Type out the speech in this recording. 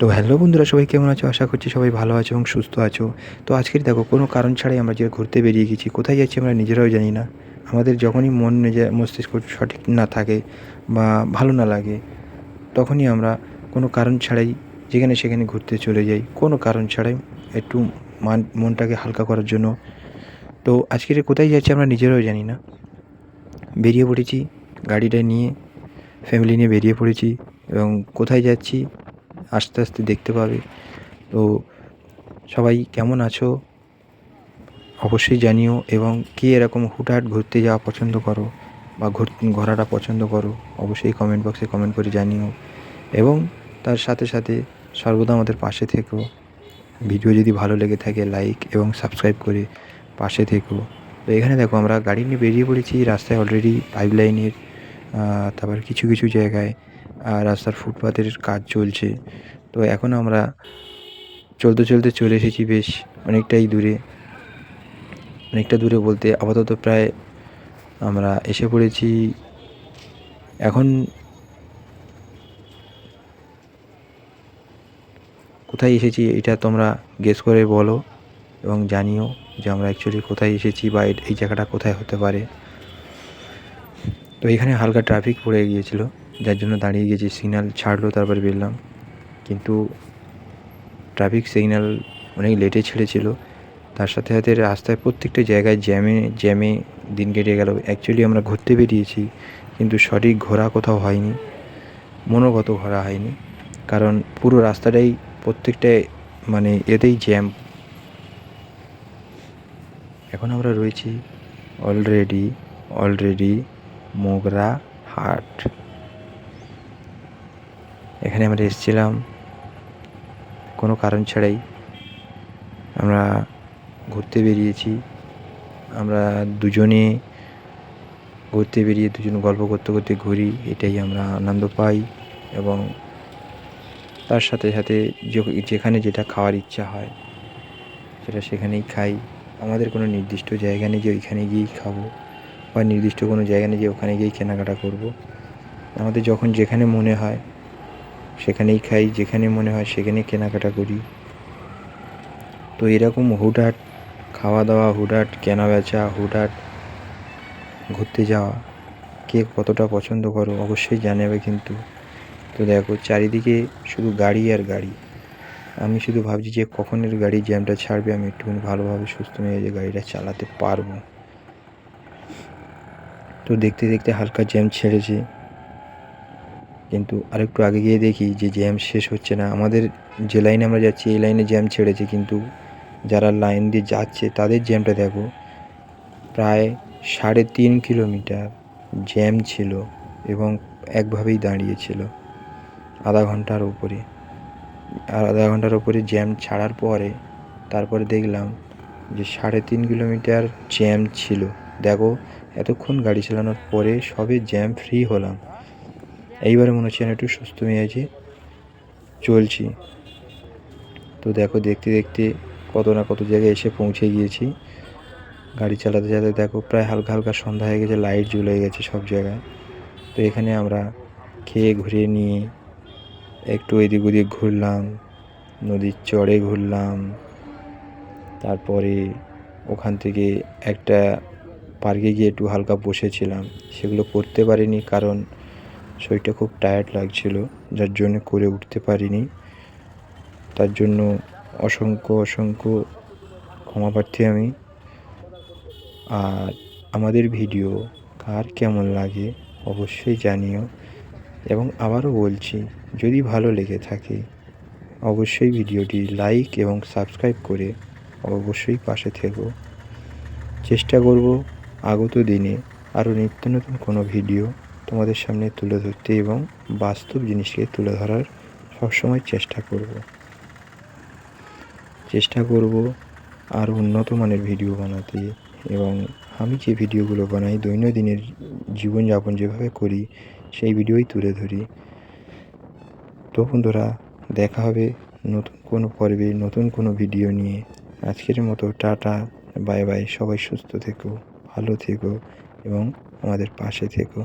তো হ্যালো বন্ধুরা, সবাই কেমন আছো? আশা করছি সবাই ভালো আছো এবং সুস্থ আছো। তো আজকের দেখো কোনো কারণ ছাড়াই আমরা যে ঘুরতে বেরিয়ে গেছি, কোথায় যাচ্ছি আমরা নিজেরাও জানি না। আমাদের যখনই মন মস্তিষ্ক সঠিক না থাকে বা ভালো না লাগে, তখনই আমরা কোনো কারণ ছাড়াই যেখানে সেখানে ঘুরতে চলে যাই, কোনো কারণ ছাড়াই একটু মনটাকে হালকা করার জন্য। তো আজকের কোথায় যাচ্ছি আমরা নিজেরাও জানি না। বেরিয়ে পড়েছি গাড়িটা নিয়ে, ফ্যামিলি নিয়ে বেরিয়ে পড়েছি এবং কোথায় যাচ্ছি আস্তে আস্তে দেখতে পাবে। তো সবাই কেমন আছো অবশ্যই জানিও, এবং কে এরকম হুটহাট ঘুরতে যাওয়া পছন্দ করো বা ঘোরাটা পছন্দ করো, অবশ্যই কমেন্ট বক্সে কমেন্ট করে জানিও। এবং তার সাথে সাথে সর্বদা আমাদের পাশে থেকো। ভিডিও যদি ভালো লেগে থাকে লাইক এবং সাবস্ক্রাইব করে পাশে থেকো। তো এখানে দেখো আমরা গাড়ি নিয়ে বেরিয়ে পড়েছি। রাস্তায় অলরেডি পাইপলাইনের তারপর কিছু কিছু জায়গায় রাস্তার ফুটপাতের কাজ চলছে। তো এখন আমরা চলতে চলতে চলে এসেছি বেশ অনেকটা দূরে বলতে আপাতত প্রায় আমরা এসে পড়েছি। এখন কোথায় এসেছি এটা তোমরা গেস করে বলো এবং জানিও যে আমরা অ্যাকচুয়ালি কোথায় এসেছি বা এই জায়গাটা কোথায় হতে পারে। তো এখানে হালকা ট্রাফিক পড়ে গিয়েছিল, যার জন্য দাঁড়িয়ে গেছি। সিগন্যাল ছাড়লো, তারপরে বেরলাম, কিন্তু ট্রাফিক সিগন্যাল অনেক লেটে ছেড়েছিল। তার সাথে সাথে রাস্তায় প্রত্যেকটা জায়গায় জ্যামে দিন কেটে গেল। অ্যাকচুয়ালি আমরা ঘুরতে বেরিয়েছি, কিন্তু সঠিক ঘোরা কোথাও হয়নি, মনোগত ঘোরা হয়নি, কারণ পুরো রাস্তাটাই প্রত্যেকটায় এতেই জ্যাম। এখন আমরা রয়েছি অলরেডি মোগরা হাট। এখানে আমরা এসেছিলাম কোনো কারণ ছাড়াই। আমরা ঘুরতে বেরিয়েছি, আমরা দুজনে ঘুরতে বেরিয়ে দুজন গল্প করতে করতে ঘুরি, এটাই আমরা আনন্দ পাই। এবং তার সাথে সাথে যেখানে যেটা খাওয়ার ইচ্ছা হয় সেটা সেখানেই খাই। আমাদের কোনো নির্দিষ্ট জায়গা নেই যে ওইখানে গিয়েই খাবো, বা নির্দিষ্ট কোনো জায়গা নেই যে ওখানে গিয়েই কেনাকাটা করব। আমাদের যখন যেখানে মনে হয় সেখানেই খাই, যেখানে মনে হয় সেখানে কেনাকাটা করি। তো এরকম হুটহাট খাওয়া দাওয়া, হুটহাট কেনাবেচা, হুটহাট ঘুরতে যাওয়া কে কতটা পছন্দ করো অবশ্যই জানাবে কিন্তু। তো দেখো চারিদিকে শুধু গাড়ি আর গাড়ি। আমি শুধু ভাবছি যে কখনের গাড়ির জ্যামটা ছাড়বে, আমি একটুখানি ভালোভাবে সুস্থ মেজাজে গাড়িটা চালাতে পারবো। তো দেখতে দেখতে হালকা জ্যাম ছেড়েছে, কিন্তু আরেকটু আগে গিয়ে দেখি যে জ্যাম শেষ হচ্ছে না। আমাদের যে লাইনে আমরা যাচ্ছি এই লাইনে জ্যাম ছেড়েছে, কিন্তু যারা লাইন দিয়ে যাচ্ছে তাদের জ্যামটা দেখো, প্রায় 3.5 কিলোমিটার জ্যাম ছিল এবং একভাবেই দাঁড়িয়েছিল আধা ঘন্টার উপরে জ্যাম ছাড়ার পরে তারপরে দেখলাম যে 3.5 কিলোমিটার জ্যাম ছিল। দেখো এতক্ষণ গাড়ি চালানোর পরে সবে জ্যাম ফ্রি হলাম। এইবারে মনে হচ্ছে একটু সুস্থ মেজাজে চলছি। তো দেখো দেখতে দেখতে কত না কত জায়গায় এসে পৌঁছে গিয়েছি। গাড়ি চালাতে চালাতে দেখো প্রায় হালকা হালকা সন্ধ্যা হয়ে গেছে, লাইট জ্বলে গেছে সব জায়গায়। তো এখানে আমরা খেয়ে ঘুরিয়ে নিয়ে একটু এদিক ওদিক ঘুরলাম, নদীর চড়ে ঘুরলাম। তারপরে ওখান থেকে একটা পার্কে গিয়ে একটু হালকা বসেছিলাম। সেগুলো করতে পারিনি কারণ শরীরটা খুব টায়ার্ড লাগছিল, যার জন্য করে উঠতে পারিনি। তার জন্য অসংখ্য ক্ষমা প্রার্থী আমি। আর আমাদের ভিডিও কার কেমন লাগে অবশ্যই জানিও। এবং আবারও বলছি, যদি ভালো লেগে থাকে অবশ্যই ভিডিওটি লাইক এবং সাবস্ক্রাইব করে অবশ্যই পাশে থেকো। চেষ্টা করব আগত দিনে আরও নিত্য নতুন কোনো ভিডিও তোমাদের সামনে তুলে ধরতে এবং বাস্তব জিনিসকে তুলে ধরার সবসময় চেষ্টা করব আরও উন্নত মানের ভিডিও বানাতে। এবং আমি যে ভিডিওগুলো বানাই দৈনন্দিনের জীবনযাপন যেভাবে করি সেই ভিডিওই তুলে ধরি। তো বন্ধুরা, দেখা হবে নতুন কোনো পর্বে নতুন কোনো ভিডিও নিয়ে। আজকের মতো টাটা, বাই বাই। সবাই সুস্থ থেকো, ভালো থেকো এবং আমাদের পাশে থেকো।